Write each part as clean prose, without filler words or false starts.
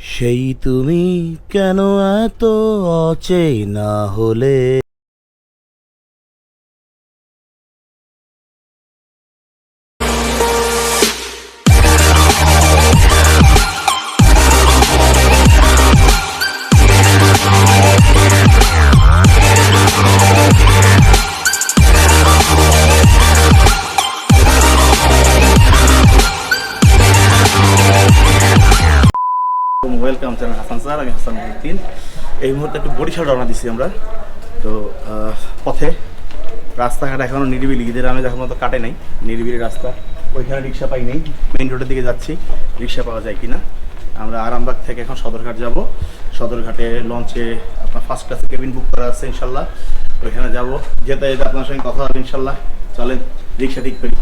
সেই তুমি কেন এত অচেনা হলে। ওয়েলকাম চ্যানেল হাসান স্যার, আমি হাসান মুহিউদ্দিন। এই মুহূর্তে একটু বরিশাল রওনা দিচ্ছি আমরা। তো পথে রাস্তাঘাট এখনও নিরিবিলি, ঈদের আমি এখন মতো কাটে নাই, নিরিবিলি রাস্তা। ওইখানে রিক্সা পাই নেই, মেইন রোডের দিকে যাচ্ছি, রিক্সা পাওয়া যায় কিনা। আমরা আরামবাগ থেকে এখন সদরঘাট যাব। সদরঘাটে লঞ্চে আপনার ফার্স্ট ক্লাসে কেবিন বুক করা আছে ইনশাল্লাহ, ওইখানে যাব। যেতে যেতে আপনার সঙ্গে কথা হবে ইনশাল্লাহ। চলেন রিক্সা ঠিক করি।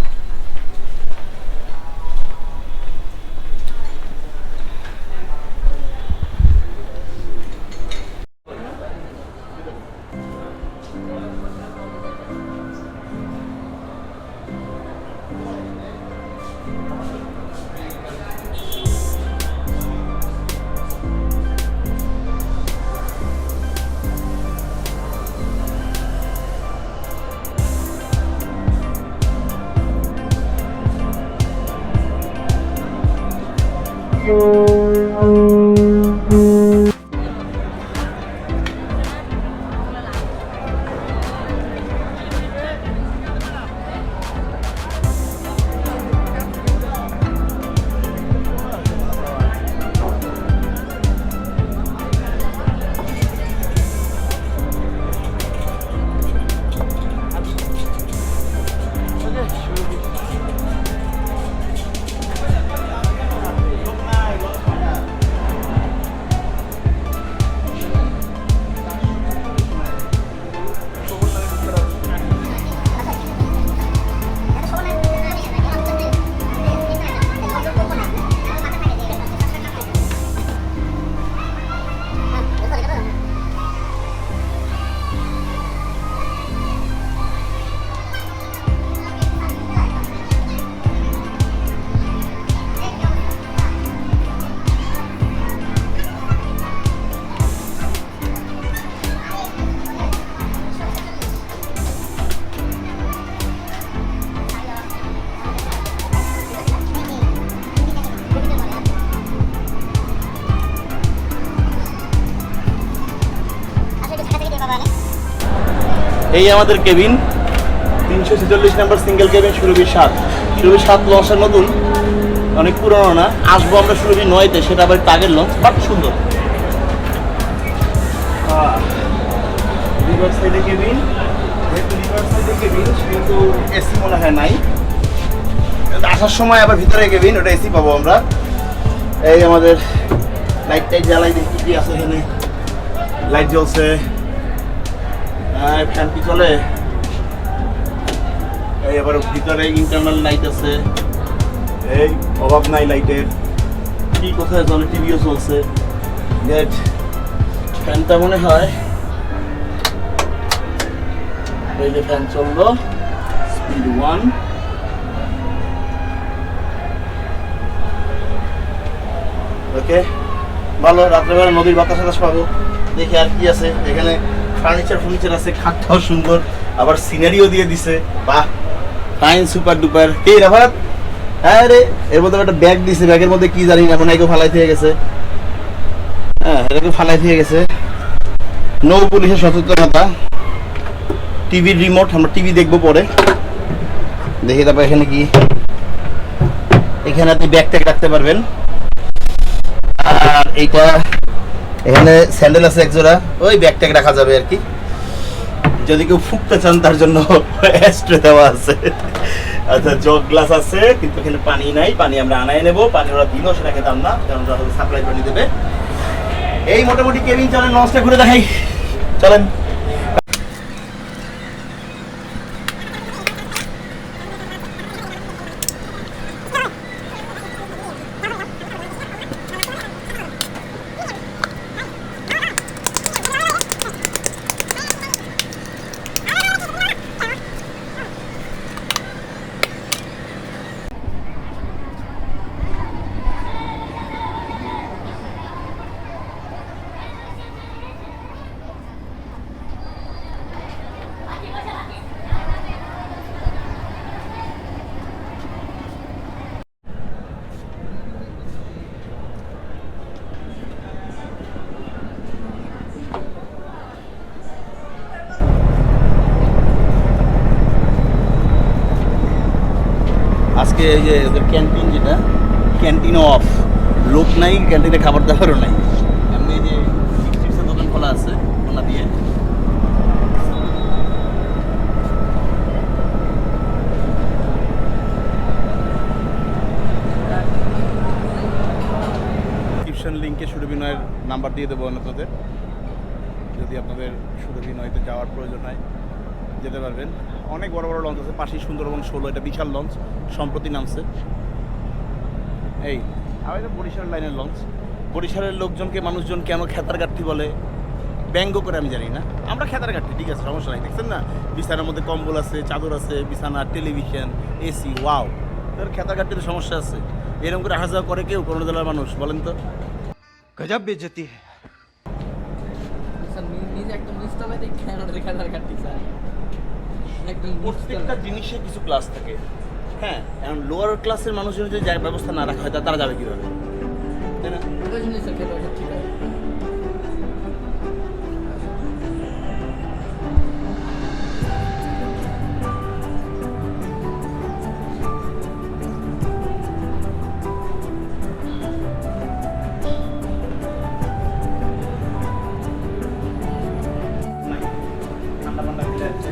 এই আমাদের কেবিন 346 নম্বর সিঙ্গেল কেবিন, সুরভি 7। সুরভি 7 লঞ্চের নতুন, অনেক পুরনো না। আসবো আমরা সুরভি 9-তে, সেটা আবার আগের লঞ্চ, বাট সুন্দর। রিভার সাইডে কেবিন, যেহেতু রিভার সাইডে কেবিন সেহেতু এসি মনে হয় নাই। আসার সময় আবার ভিতরে কেবিন, ওটা এসি পাবো আমরা। এই আমাদের লাইট টাইট জ্বালাই, দেখি কি আছে এখানে। লাইট জ্বলছে, ফ্যান কি চলে। এই আবার ভিতরে ইন্টারনাল লাইট আছে, এই অভাব নাই লাইটের। কি কোথায় চলে, টিভিও চলছে। ফ্যানটা মনে হয় এই যে ফ্যান চললো, স্পিড 1। ওকে, ভালো। রাত্রেবেলা নদীর বাতাস বাতাস পাবো। দেখি আর কি আছে এখানে। ফার্নিচার আছে, খাটটাও সুন্দর, আবার সিনারিও দিয়ে দিছে। বাহ, ফাইন, সুপার ডুপার। কে রাফাত? হ্যাঁ রে, এর মধ্যে একটা ব্যাগ দিছে, ব্যাগের মধ্যে কি জানি না, মনে হয় কেউ ফালাই থেকে গেছে। হ্যাঁ, এটাকে ফালাই থেকে গেছে। নৌ পুলিশের সচেতনতা। টিভির রিমোট, আমরা টিভি দেখবো পরে। দেখি তারপর এখানে কি। এখানে আপনি ব্যাগ ট্যাগ রাখতে পারবেন। আর এইটা এখানে স্যান্ডেল আছে একজোড়া, ওই ব্যাগ ট্যাগ রাখা যাবে আর কি। যদি কেউ ফুকতে চান তার জন্য অ্যাস্ট্রে দেওয়া আছে। আচ্ছা, জগ গ্লাস আছে, কিন্তু এখানে পানি নাই। পানি আমরা আনাই নেবো। পানি ওরা দিল, সেটা খেতাম না, কারণ ওরা সাপ্লাই পানি দেবে। এই মোটামুটি কেবিন। চলেন লঞ্চটা ঘুরে দেখাই, চলেন। আজকে এই যে ওদের ক্যান্টিন যেটা ক্যান্টিনও অফ, লোক নাই, ক্যান্টিনে খাবার দাবারও নাই, এমনি যে চিপসের দোকান খোলা আছে খোলা দিয়ে। ডিসক্রিপশন লিঙ্কে সুরভিনয়ের নাম্বার দিয়ে দেবো অন্যদের, যদি আপনাদের সুরভিনয়তে যাওয়ার প্রয়োজন হয় যেতে পারবেন। অনেক বড় বড় লঞ্চ আছে, পাশেই সুন্দরবন 16, এটা বিশাল লঞ্চ, সম্প্রতি নামছে। এই আর এটা বরিশাল লাইনের লঞ্চ। বরিশালের লোকজনকে মানুষজন কেন খেতার গাঠি বলে ব্যঙ্গ করে আমি জানি না, আমরা খেতার গাঠি, ঠিক আছে, সমস্যা নাই। দেখছেন না বিছানার মধ্যে কম্বল আছে, চাদর আছে, বিছানা, টেলিভিশন, এসি, ওয়াও, তোর খেতার গাঠিতে সমস্যা আছে? এরকম করে আসা যাওয়া করে কেউ কোনো জেলার মানুষ, বলেন তো? গজব বেজতি। প্রত্যেকটা জিনিসে কিছু ক্লাস থাকে। হ্যাঁ, এখন লোয়ার ক্লাসের মানুষের যদি যার ব্যবস্থা না রাখা হয় তারা যাবে কীভাবে, তাই না? ঠান্ডা ঠান্ডা ফেলে যাচ্ছে।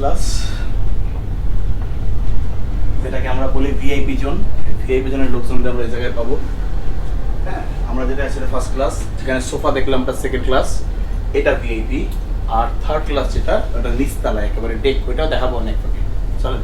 ক্লাস, যেটাকে আমরা বলি ভিআইপি জোন। ভিআইপি জোনের লোকজনদের আমরা এই জায়গায় পাবো। হ্যাঁ, আমরা যেটা আছে ফার্স্ট ক্লাস, যেখানে সোফা দেখলাম, ওটা সেকেন্ড ক্লাস, এটা ভিআইপি। আর থার্ড ক্লাস যেটা, ওটা নিচতলা একেবারে ডেক, ওইটাও দেখাবো অনেক। চলেন।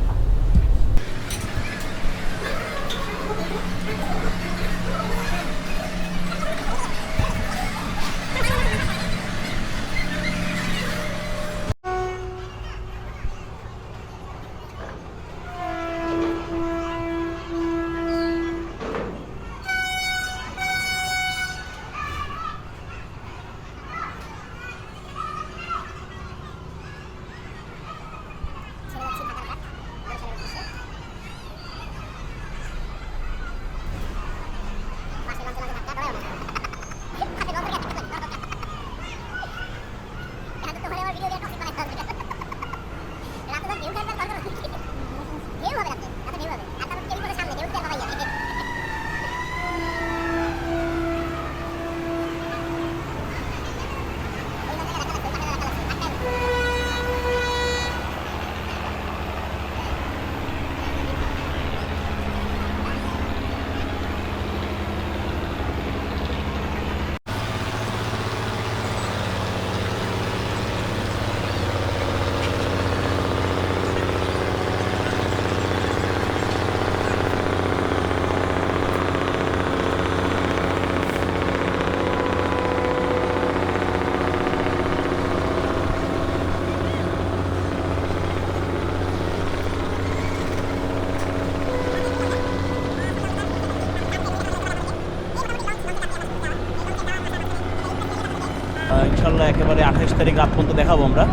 ইনশাল্লাহ একেবারে 28 তারিখ রাত পর্যন্ত দেখাবো আমরা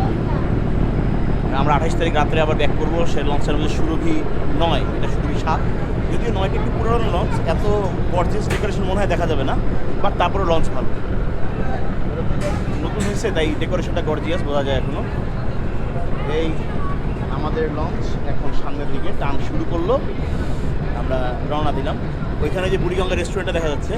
28 তারিখ রাত্রে আবার ব্যাক করবো। সে লঞ্চের মধ্যে সুরভি 9, এটা সুরভি 7, যদিও 9টা একটু পুরোনো লঞ্চ, এত গর্জিয়াস ডেকোরেশন মনে হয় দেখা যাবে না, বাট তারপরে লঞ্চ ভালো, নতুন হয়েছে তাই ডেকোরেশনটা গর্জিয়াস বোঝা যায় এখনো। এই আমাদের লঞ্চ এখন সামনের দিকে টান শুরু করলো, আমরা রওনা দিলাম। ওইখানে যে বুড়িগঙ্গা রেস্টুরেন্টটা দেখা যাচ্ছে,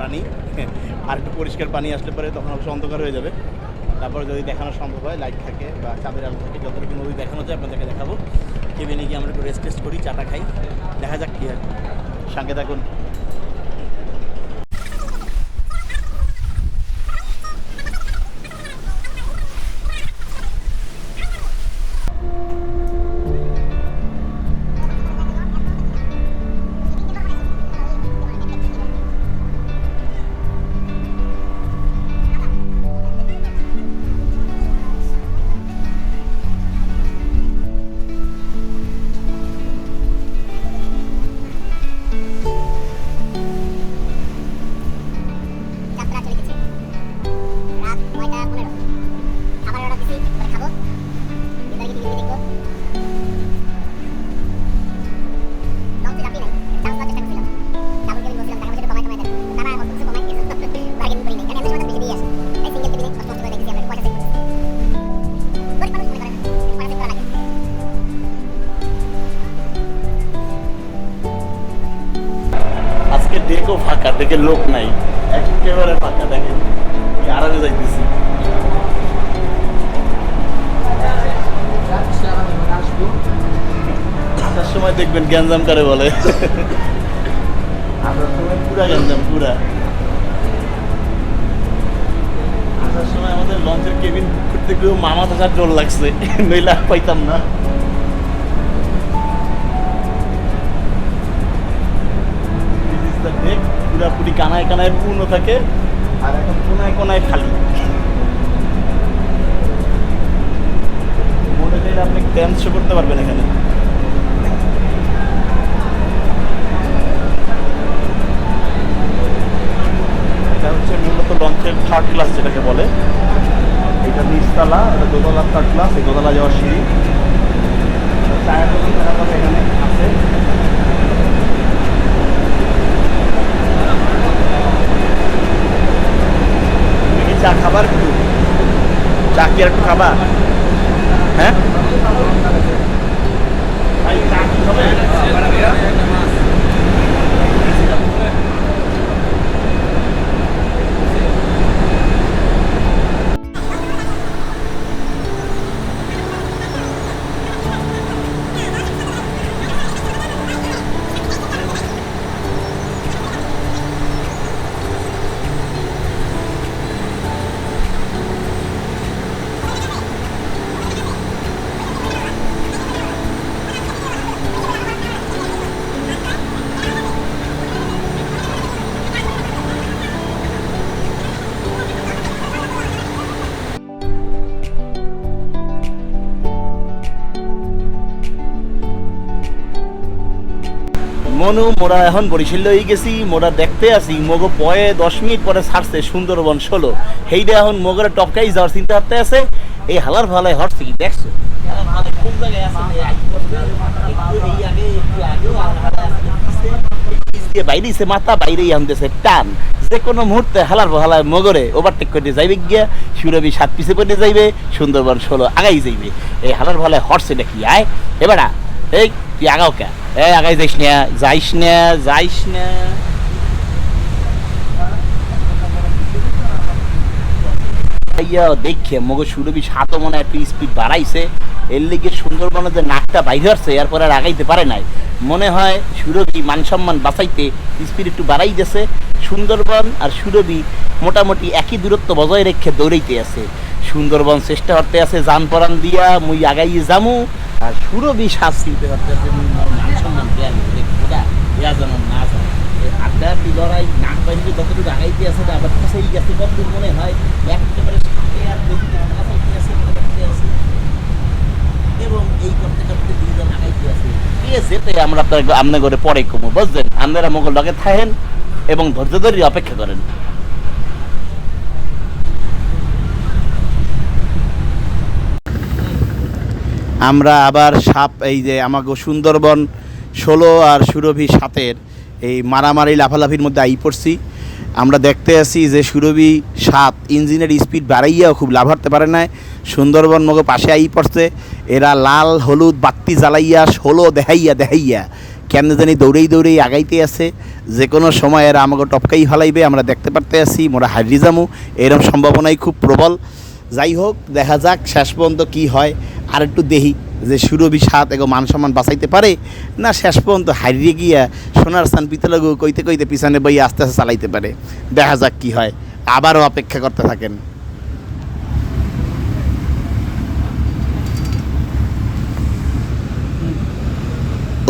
পানি আর একটু পরিষ্কার পানি আসলে পরে তখন অবশ্য অন্ধকার হয়ে যাবে। তারপরে যদি দেখানো সম্ভব হয়, লাইট থাকে বা চাঁদের আলো থাকে, যতটুকু নদী দেখানো যায় আপনাদেরকে দেখাবো। কেবিনে গিয়ে আমরা একটু রেস্ট টেস্ট করি, চাটা খাই, দেখা যাক কী হয়। সঙ্গে থাকুন। ডেকও ফাঁকা, ডেকে লোক নাই, একেবারে ফাঁকা। দেখেন আরামে যাইতেছি। আসার সময় দেখবেন গ্যাঞ্জাম করে বলে, আসার সময় পুরা গ্যাঞ্জাম, পুরা। আসার সময় আমাদের লঞ্চের কেবিন বুক করতে গিয়েও মামা থাকার জোর লাগছে, নইলে আর পাইতাম না। পুরাপুরি কানায় কানায় পূর্ণ থাকে, আর এখন কোনায় কোনায় খালি। মনে চাইলে আপনি ড্যান্স শো করতে পারবেন এখানে। এটা হচ্ছে মূলত লঞ্চের থার্ড ক্লাস যেটাকে বলে, এটা নিচতলা, এটা দোতলা থার্ড ক্লাস, এই দোতলা যাওয়ার সিঁড়ি। চায়ের দোকান দেখা যাবে এখানে আছে। চা খাবার, একটু চা কি আর একটু খাবা? হ্যাঁ চা কি হবে? মনু মোরা এখন বরিশাল হয়ে গেছি, মোরা দেখতে আসি মগো পয়ে 10 মিনিট পরে ছাড়ছে সুন্দরবন 16, সেইটা এখন মগরে টপকাই যাওয়ার চিন্তা করতে আছে। এই হালার ভালায় হটছে কি দেখছো? বাইরেছে মাথা, বাইরেই আনতেছে টান, যে কোনো মুহূর্তে হালার ভালায় মগরে ওভারটেক করে যাইবে গিয়া, সুরভি 7 পিছে পড়ে যাইবে, সুন্দরবন 16 আগাই যাইবে। এই হালার ভালায় হটছে নাকি আয় এবারা, এই তুই আগাও কে? এই আগাই যাইস না, যাইস না, যাইস না। দেখে মগো সুরভি 7 মনে একটু স্পিড বাড়াইছে, এর লিগে সুন্দরবনে যে নাকটা বাইরে আসছে এরপর আর আগাইতে পারে নাই। মনে হয় সুরভি মান সম্মান বাঁচাইতে স্পিড একটু বাড়াই দিয়েছে। সুন্দরবন আর সুরভি মোটামুটি একই দূরত্ব বজায় রেখে দৌড়াইতে আছে। সুন্দরবন চেষ্টা করতে আছে জান পরান দিয়া মুই আগাই যামু আর সুরভি শ্বাস চিনতে করতে আছে মান সম্মান জ্ঞান খোদা ইয়া জানো না জানো আড্ডা লড়াই নাক বাইরে যতটুকু আগাইতে আছে আবার সেই গেছে কতদূর মনে হয় একেবারে সাথে আর গতিতে আগাইতে আছে এবং এই করতে করতে দুইজন আগাইতে আছে যেতে আমরা আপনার ঘরে পরে কমু বুঝলেন আপনারা মোগল লগে থাকেন এবং ধৈর্য ধরে অপেক্ষা করেন। আমরা আবার সাপ এই যে আমাকে সুন্দরবন 16 আর সুরভি 7-এর এই মারামারি লাফালাফির মধ্যে আই পড়ছি। আমরা দেখতে আছি যে সুরভি 7 ইঞ্জিনের স্পিড বাড়াইয়াও খুব লাভ হারতে পারে না, সুন্দরবন মগে পাশে আই পড়ছে। এরা লাল হলুদ বাতি জ্বালাইয়া 16 দেখাইয়া কেমনে জানি দৌড়েই আগাইতে আছে। যে কোনো সময় এরা আমাকে টপকাই ফেলাইবে, আমরা দেখতে পারতে আছি। মোরা হারিয়ে যামু এরকম সম্ভাবনাই খুব প্রবল। যাই হোক দেখা যাক শেষ পর্যন্ত কী হয়। আর একটু দেখি যে সুরভি 7 এগো মান সম্মান বাঁচাইতে পারে না শেষ পর্যন্ত হারিয়ে গিয়া সোনার স্থান পিতলগু কইতে পিছনে বই আস্তে আস্তে চালাইতে পারে। দেখা যাক কি হয়, আবারও অপেক্ষা করতে থাকেন।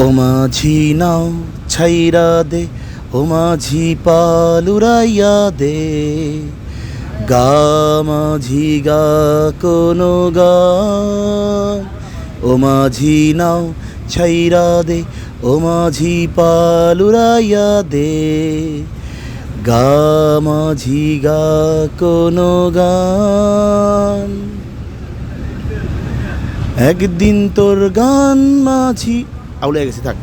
ও মাঝি নাও ছাইরা দে, ও মাঝি পালুরাইয়া দে, গা মাঝি গা কোনো গান। ও মাঝি নাও ছাইরা দে, ও মাঝি পালুরাইয়া দে, গা মাঝি গা কোনো গান। একদিন তোর গান মাঝি আউলে গেছি থাক।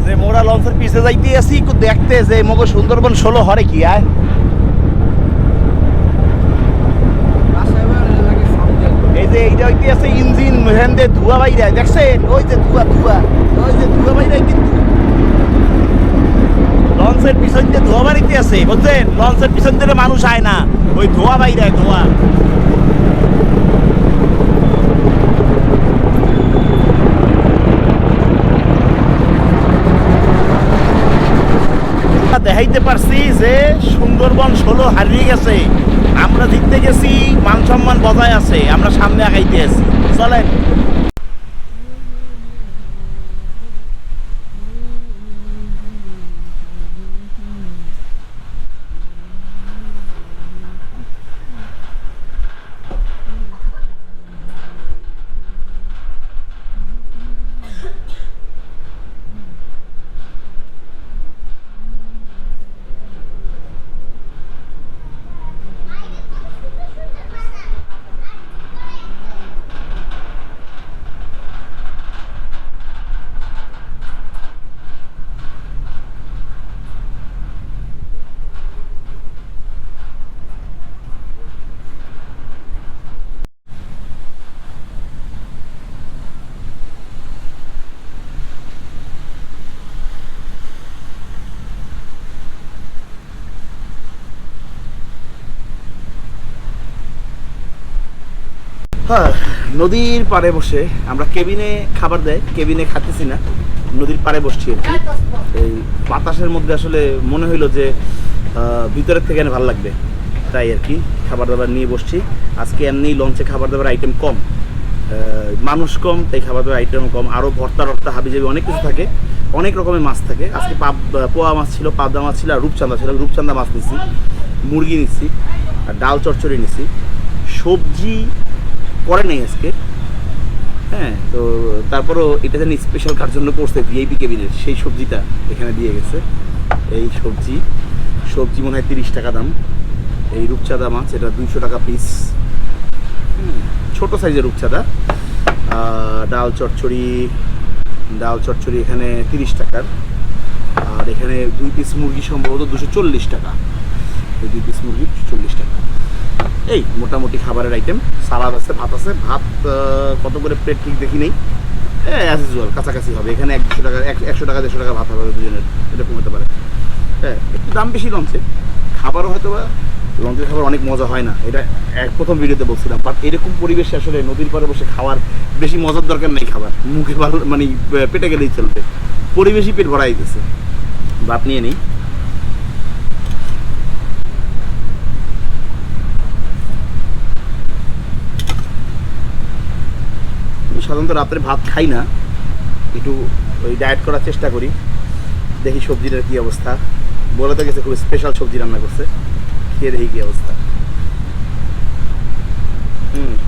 যে মোরা লঞ্চের পিছে যাইতে আসি দেখতে যে মগো সুন্দরবন 16 হরে কি আয় এই যে এইটা হইতে আছে ইঞ্জিন মেহেন দে ধোয়া বাইরে দেখছেন, ওই যে ধোয়া ওই যে ধোয়া বাইরে কিন্তু লঞ্চের পিছন দিয়ে ধোয়া বাড়িতে আছে বুঝছেন। লঞ্চের পিছন দিয়ে মানুষ আয় না, ওই ধোয়া বাইরে ধোয়া। দেখাইতে পারছি যে সুন্দরবন 16 হারিয়ে গেছে, আমরা জিততে গেছি, মান সম্মান বজায় আছে, আমরা সামনে আগাইতে আছি। চলেন হ্যাঁ, নদীর পাড়ে বসে আমরা কেবিনে খাবার দেয়, কেবিনে খাতেছি না, নদীর পাড়ে বসছি আর কি। এই বাতাসের মধ্যে আসলে মনে হইলো যে ভিতরের থেকে ভালো লাগবে, তাই আর কি খাবার দাবার নিয়ে বসছি। আজকে এমনি লঞ্চে খাবার দাবার আইটেম কম, মানুষ কম, তাই খাবার দাবার আইটেম কম। আরও ভর্তা টর্তা হাবিজাবি অনেক কিছু থাকে, অনেক রকমের মাছ থাকে। আজকে পোয়া মাছ ছিল, পাবদা মাছ ছিল, আর রূপচাঁদা ছিল। রূপচাঁদা মাছ নিচ্ছি, মুরগি নিচ্ছি, আর ডাল চচ্চড়ি নিচ্ছি। সবজি করে নেই আজকে, হ্যাঁ। তো তারপরও এটা যেন স্পেশাল কার জন্য করছে ভিআইপি কেবিনের, সেই সবজিটা এখানে দিয়ে গেছে। এই সবজি মনে হয় 30 টাকা দাম। এই রূপচাঁদা মাছ এটা 200 টাকা পিস, ছোট সাইজের রূপচাঁদা। ডাল চচ্চড়ি এখানে 30 টাকার। আর এখানে 2 পিস মুরগি সম্ভবত 240 টাকা। 2 পিস মুরগি 40 টাকা। এই মোটামুটি খাবারের আইটেম, সালাদ আছে, ভাত আছে। ভাত কত করে প্লেট ঠিক দেখি নেই, অ্যাজ ইউজুয়াল কাছাকাছি হবে। এখানে 100 টাকা 150 টাকা ভাত হবে দুজনের, এরকম হতে পারে। হ্যাঁ, একটু দাম বেশি লঞ্চে, খাবারও হয়তো বা লঞ্চের খাবার অনেক মজা হয় না, এটা প্রথম ভিডিওতে বলছিলাম। বাট এরকম পরিবেশে আসলে নদীর পাড়ে বসে খাওয়ার বেশি মজার দরকার নেই, খাবার মুখে ভালো মানে পেটে গেলেই চলবে, পরিবেশই পেট ভরাই দিতেছে। ভাত নিয়ে নেই। সাধারণত রাত্রে ভাত খাই না, একটু ওই ডায়েট করার চেষ্টা করি। দেখি সবজিটার কী অবস্থা। বলে তো গেছে খুব স্পেশাল সবজি রান্না করছে, খেয়ে দেখি কী অবস্থা।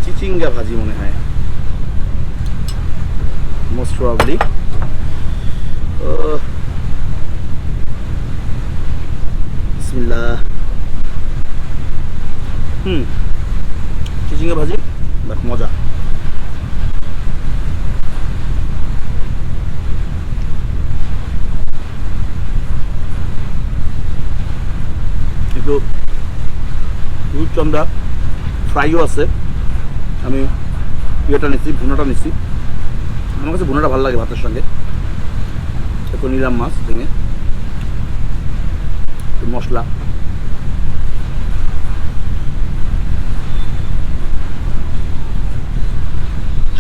চিচিঙ্গা ভাজি মনে হয়, মোস্ট প্রবাবলি। বিসমিল্লাহ। চিচিঙ্গা ভাজি বাট মজা। একটু রূপচন্দা ফ্রাইও আছে। আমি ইয়েটা নিচ্ছি, ভুনাটা নিচ্ছি। আমার কাছে ভুনাটা ভালো লাগে ভাতের সঙ্গে। একটু নিলাম মাছ ভেঙে, মশলা।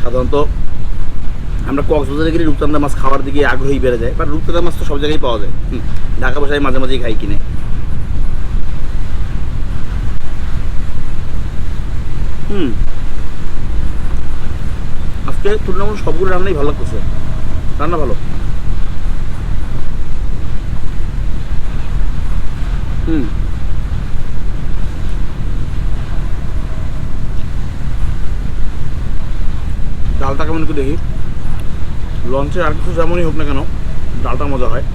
সাধারণত আমরা কক্সবাজারে গেলে রূপচাঁদা মাছ খাওয়ার দিকে আগ্রহী বেড়ে যায়, বাট রূপচাঁদা মাছ তো সব জায়গায় পাওয়া যায়। ঢাকা বসায় মাঝে মাঝেই খাই কিনে। আজকে তুলনামূলক সবগুলো রান্নাই ভালো লাগতেছে, রান্না ভালো। ডালটা কেমন একটু দেখি। লঞ্চে আর কিছু যেমনই হোক না কেন, ডালটা মজা হয়।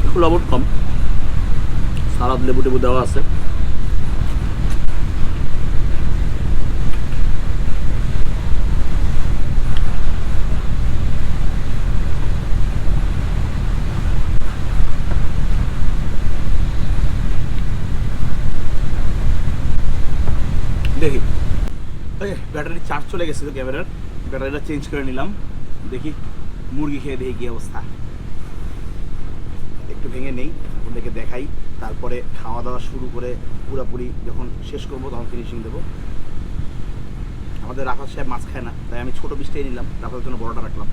একটু লবণ কম, সালাদ লেবু টেবু দেওয়া আছে। দেখি ব্যাটারি চার্জ চলে গেছে তো ক্যামেরার, ব্যাটারিটা চেঞ্জ করে নিলাম। দেখি মুরগি খেয়ে দেখি কী অবস্থা। একটু ভেঙে নেই, ওদেরকে দেখাই, তারপরে খাওয়া দাওয়া শুরু করে পুরোপুরি যখন শেষ করবো তখন ফিনিশিং দেবো। আমাদের রাফাত সাহেব মাছ খায় না, তাই আমি ছোটো পিসটাই নিলাম, রাফাতের জন্য বড়টা রাখলাম।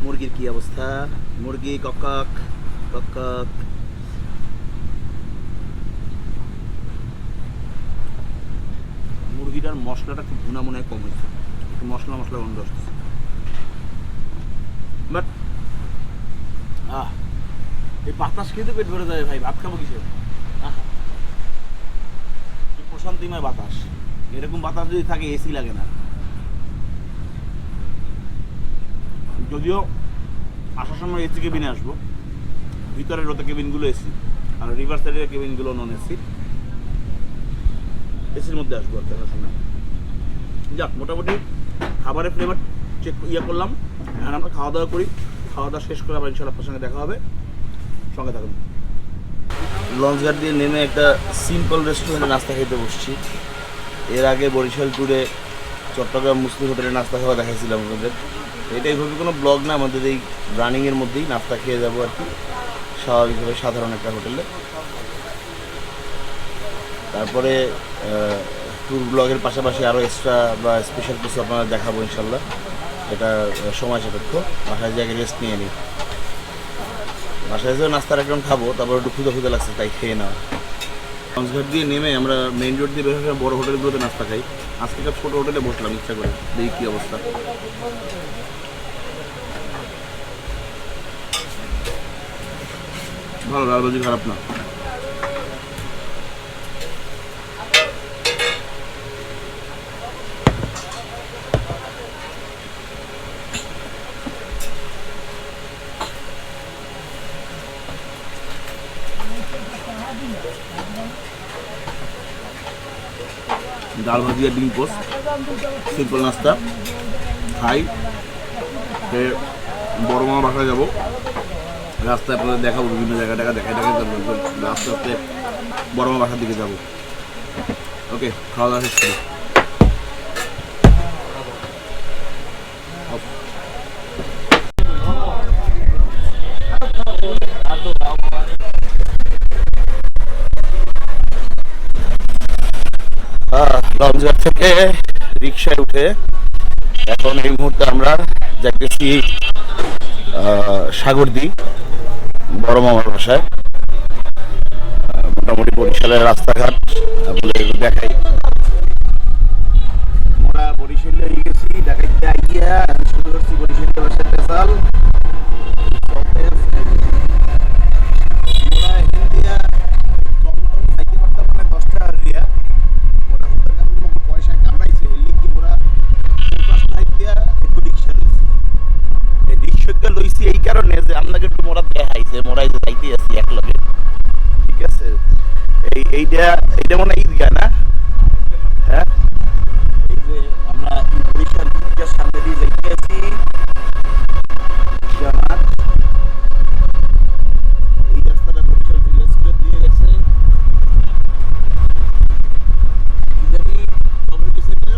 মুরগির কি অবস্থা? মুরগি কক কক। মুরগিটার মশলাটা খুব ভুনা মনে হয় কম হয়েছে, একটু মশলা গন্ধ আসতেছে। বাট এই বাতাস খেতে পেট ভরে যায় ভাই। ভাত খাবো কিসে? প্রশান্তিময় বাতাস। এরকম বাতাস যদি থাকে এসি লাগে না। যদিও আসার সময় এসি কেবিনে আসবো, ভিতরের রোতে কেবিনগুলো এসি, আর রিভার সাইডের কেবিনগুলো নন এসি। এসির মধ্যে আসবো আর দেখার সময়। যাক, মোটামুটি খাবারের ফ্লেভার চেক করলাম। আর আমরা খাওয়া দাওয়া করি, খাওয়া দাওয়া শেষ করে আবার ইনশাল্লাহ আপনার সঙ্গে দেখা হবে। সঙ্গে থাকুন। লঞ্চঘাট দিয়ে নেমে একটা সিম্পল রেস্টুরেন্টে নাস্তা খেতে বসছি। এর আগে বরিশাল ট্যুরে চট্টগ্রাম মুসলিম হোটেলে নাস্তা খাওয়া দেখাইছিলাম আমাদের। এটা এইভাবে কোনো ব্লগ না, আমাদের এই রানিংয়ের মধ্যেই নাস্তা খেয়ে যাবো আর কি, স্বাভাবিকভাবে সাধারণ একটা হোটেলে। তারপরে ট্যুর ব্লগের পাশাপাশি আরও এক্সট্রা বা স্পেশাল কিছু আপনারা দেখাবো ইনশাল্লাহ। এটা সময় সাপেক্ষ। বাসায় জায়গায় রেস্ট নিয়ে নিই। বাসায় যেও নাস্তার একদম খাবো, তারপর একটু ক্ষুদা লাগছে, তাই খেয়ে নেওয়া। লঞ্চঘাট দিয়ে নেমে আমরা মেইন রোড দিয়ে বের হয়ে বড় হোটেলগুলোতে নাস্তা খাই। আজকে একটা ছোটো হোটেলে বসলাম ইচ্ছা করে, দেখি কী অবস্থা। ভালো, লাল ভাজি খারাপ না। ডাল ভাজি আর ডিম পোস্ট, সিম্পল নাস্তা খাই। বড় মামা বাসায় যাবো, রাস্তায় আপনাদের দেখাবো, বিভিন্ন জায়গায় দেখাই আস্তে আস্তে বড় মামা বাসার দিকে যাবো। ওকে, খাওয়া দাওয়া শেষ করি। লঞ্চঘাট থেকে হয়েছে। এখন এই মুহূর্তে আমরা যাইতেছি সাগরদি বড় মামার বাসায়। মোটামুটি বরিশালের রাস্তাঘাট আপনাদের দেখাই। আমরা বরিশালে গেছি, দেখাইতে আইয়া শুরু করছি বরিশালের বাসায় পেশাল। এই কারণে যে আপনাকে একটু মোরা দেখাইছে, মোরাই যে যাইতে আছি এক লগে, ঠিক আছে? এইটা মনে হয় ঈদগাহ না? হ্যাঁ, এই যে আমরা বরিশাল ঈদগার সামনে দিয়ে যাইতে আছি। জামাত এই রাস্তাটা বরিশাল ভিলেজ দিয়ে গেছে। কি জানি কমিউনিটি সেন্টার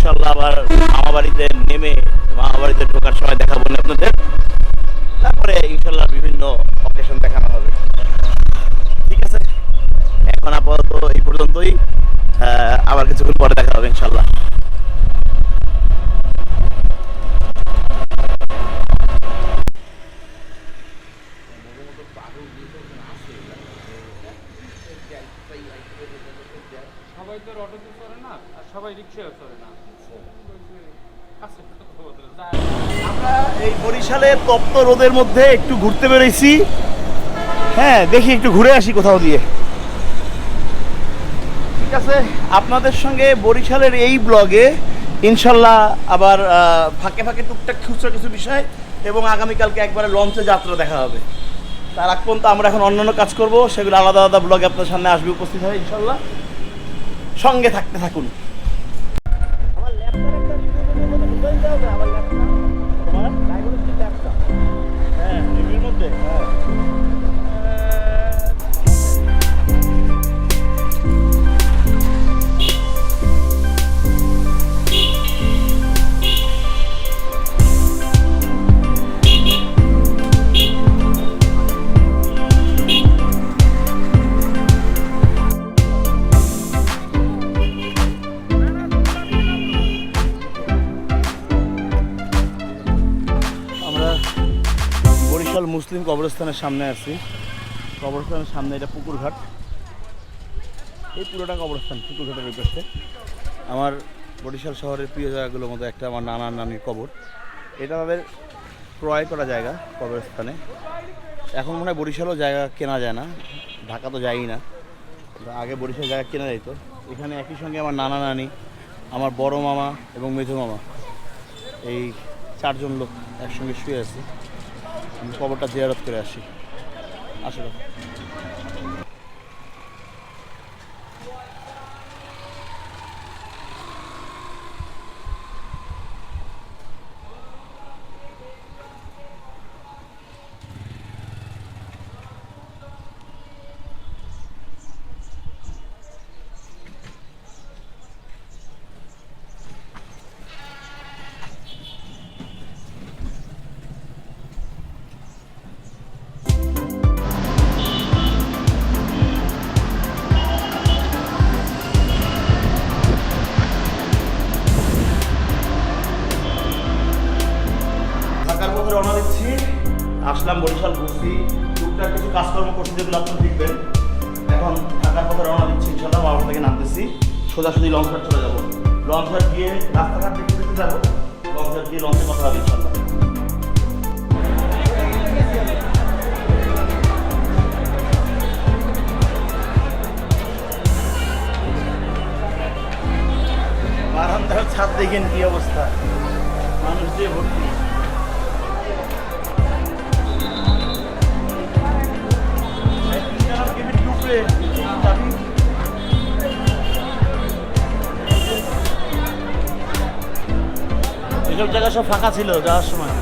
ইনশাল্লাহ আবার মামা বাড়িতে নেমে মামা বাড়িতে ঢোকার সময় দেখাবো না আপনাদের। তারপরে ইনশাল্লাহ বিভিন্ন অকেশন দেখানো হবে। ঠিক আছে, এখন আপাতত এই পর্যন্তই। আবার কিছুক্ষণ পরে দেখা হবে ইনশাল্লাহ। সবাই তো অটোতে চড়ে না, আর সবাই রিক্সাও চড়ে না। আমরা এই বরিশালে তপ্ত রোদের মধ্যে একটু ঘুরতে বেরোইছি। হ্যাঁ, দেখি একটু ঘুরে আসি কোথাও দিয়ে। ঠিক আছে, আপনাদের সঙ্গে বরিশালের এই ব্লগে ইনশাল্লাহ আবার ফাঁকে ফাঁকে টুকটাক খুচরো কিছু বিষয় এবং আগামীকালকে একবারে লঞ্চে যাত্রা দেখা হবে। তার আগ পর্যন্ত আমরা এখন অন্যান্য কাজ করব, সেগুলো আলাদা আলাদা ব্লগে আপনার সামনে আসবে, উপস্থিত হয় ইনশাল্লাহ। সঙ্গে থাকতে থাকুন। আমার ল্যাপটপ একটা রিভিউর মধ্যে ঢুকাই দিতে হবে। আমার ল্যাপটপ তোমার ডায়াগনস্টিক ল্যাপটপ, হ্যাঁ রিভিউর মধ্যে। হ্যাঁ বরিশাল মুসলিম কবরস্থানের সামনে আছি। কবরস্থানের সামনে এটা পুকুরঘাট, এই পুরোটা কবরস্থান পুকুরঘাটের ওই পাশে। আমার বরিশাল শহরের প্রিয় জায়গাগুলোর মধ্যে একটা আমার নানা নানির কবর। এটা তাদের ক্রয় করা জায়গা কবরস্থানে। এখন মনে হয় বরিশালও জায়গা কেনা যায় না, ঢাকা তো যায়ই না, আগে বরিশাল জায়গা কেনা যেত। এখানে একই সঙ্গে আমার নানা নানি, আমার বড় মামা এবং মেজো মামা, এই 4 জন লোক একসঙ্গে শুয়ে আছে। আমি কবরটা জিয়ারত করে আসি। আসলে রওনা দিচ্ছি। আসলাম বরিশাল, ঘুরছি, টুকটাক কিছু কাজকর্ম করছি যেগুলো আপনারা দেখবেন। এখন ঢাকার পথে রওনা দিচ্ছি ইনশাল্লাহ। মাওয়া থেকে নামতেছি, সোজাসুজি লঞ্চ ঘাট চলে যাবো। লঞ্চ ঘাট গিয়ে রাস্তাঘাট দেখতে দেখতে যাবো। লঞ্চ ঘাট গিয়ে লঞ্চে কথা হবে ইনশাল্লাহ। বারান্দার ছাদ দেখেন কি অবস্থা, মানুষ দিয়ে ভর্তি। এসব জায়গা সব ফাঁকা ছিল যাওয়ার সময়।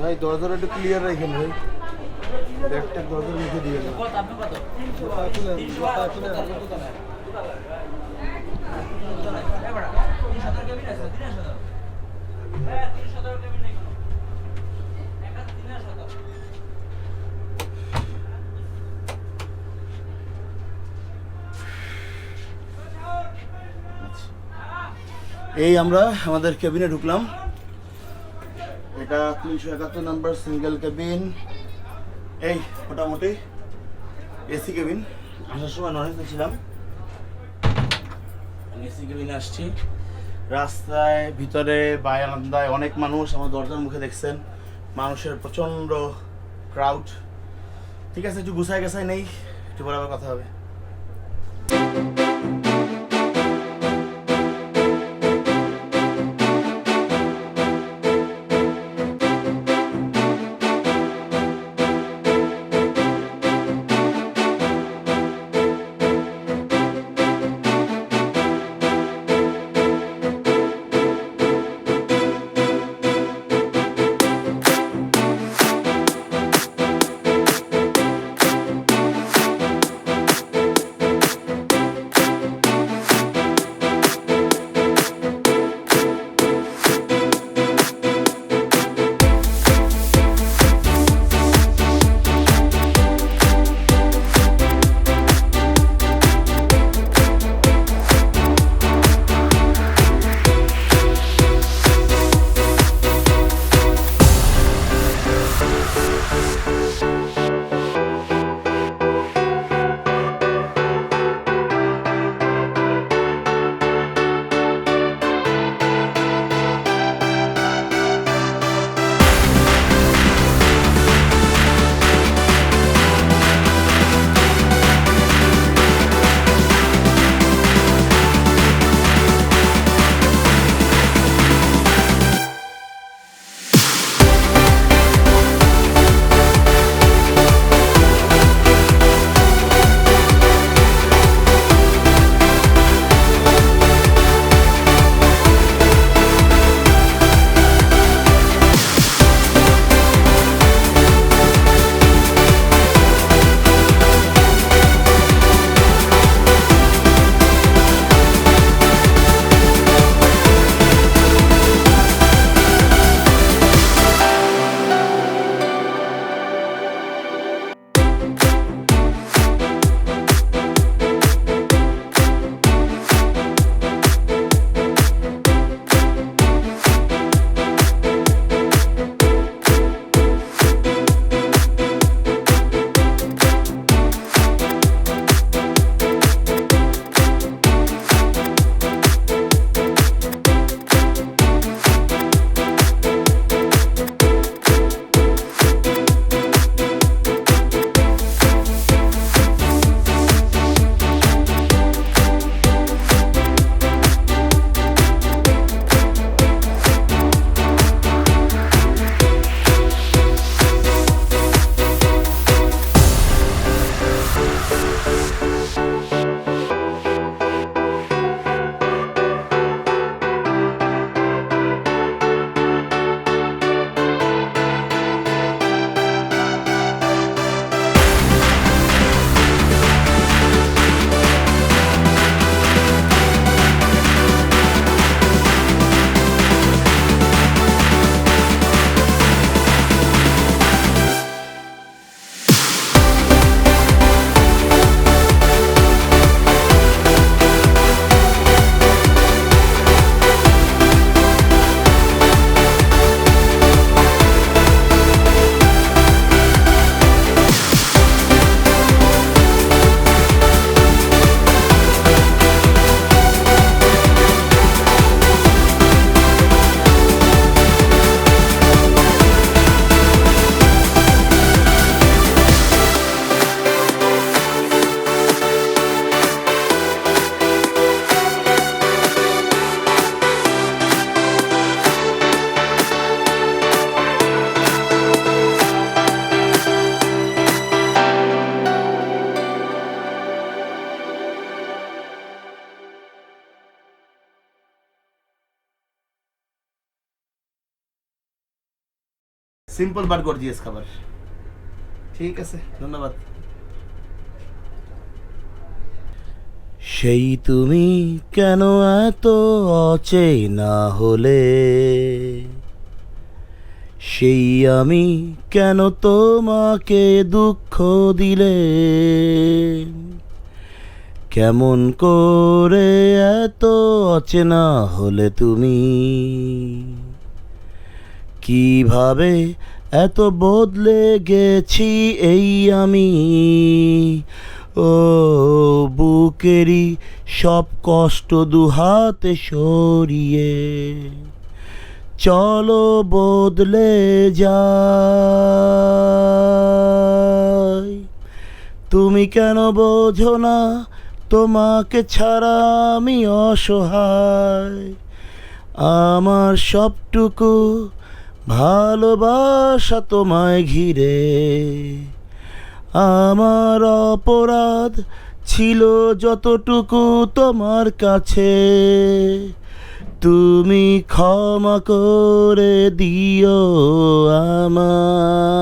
ভাই দরজাটা একটু ক্লিয়ার রাখেন ভাই, ব্যাগটা দরজার মুখে দিয়ে দেন। এই আমরা আমাদের কেবিনে ঢুকলাম। এটা 371 নাম্বার সিঙ্গেল কেবিন। এই মোটামুটি এসি কেবিন। আসার সময় নন এসি ছিলাম, এসি কেবিনে আসছি। রাস্তায় ভিতরে বারান্দায় অনেক মানুষ, আমার দরজার মুখে দেখছেন মানুষের প্রচণ্ড ক্রাউড। ঠিক আছে, একটু গুছায় গেছায় নেই, একটু পরে আবার কথা হবে। সিম্পল বাট গর্জিয়াস খাবার। ঠিক আছে, ধন্যবাদ। সেই তুমি কেন এত অচেনা হলে, সেই আমি কেন তোমাকে দুঃখ দিলে, কেমন করে এত অচেনা হলে তুমি, কিভাবে এত বদলে গেছি এই আমি, ও বুকেরই সব কষ্ট দুহাতে সরিয়ে চলো বদলে যাই। তুমি কেন বোঝো না তোমাকে ছাড়া আমি অসহায়, আমার সবটুকু ভালোবাসা তোমায় ঘিরে, আমার অপরাধ ছিল যতটুকু তোমার কাছে, তুমি ক্ষমা করে দিও আমায়।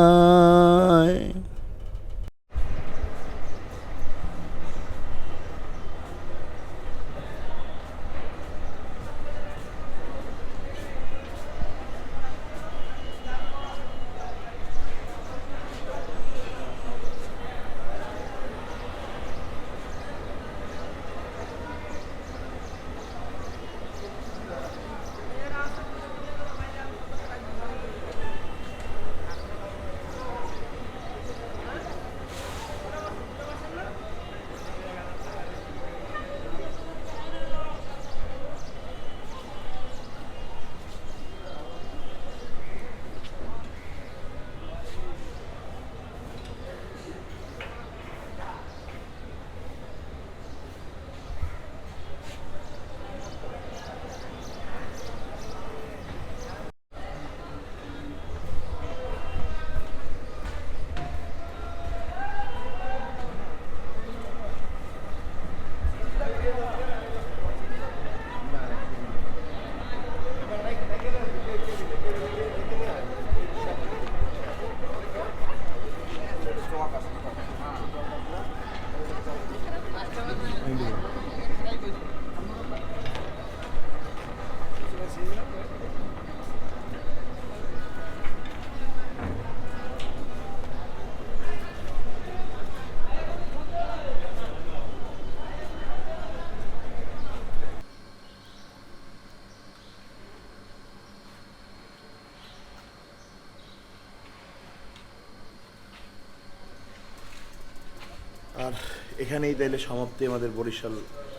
আর এখানেই তাইলে সমাপ্তি আমাদের বরিশাল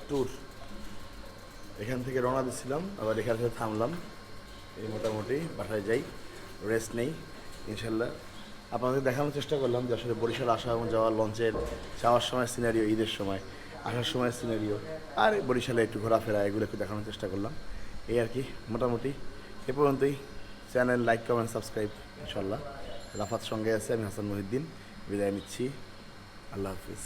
ট্যুর। এখান থেকে রওনা দিচ্ছিলাম, আবার এখান থেকে থামলাম, এই মোটামুটি বাসায় যাই, রেস্ট নেই ইনশাল্লাহ। আপনাদের দেখানোর চেষ্টা করলাম যে আসলে বরিশাল আসা এবং যাওয়া, লঞ্চের যাওয়ার সময় সিনারিও, ঈদের সময় আসার সময় সিনারিও, আর বরিশালে একটু ঘোরাফেরা, এগুলো একটু দেখানোর চেষ্টা করলাম। এই আর কি, মোটামুটি এ পর্যন্তই। চ্যানেল লাইক, কমেন্ট, সাবস্ক্রাইব ইনশাল্লাহ। রাফাত সঙ্গে আছে, আমি হাসান মহিউদ্দিন, বিদায় নিচ্ছি। আল্লাহ হাফিজ।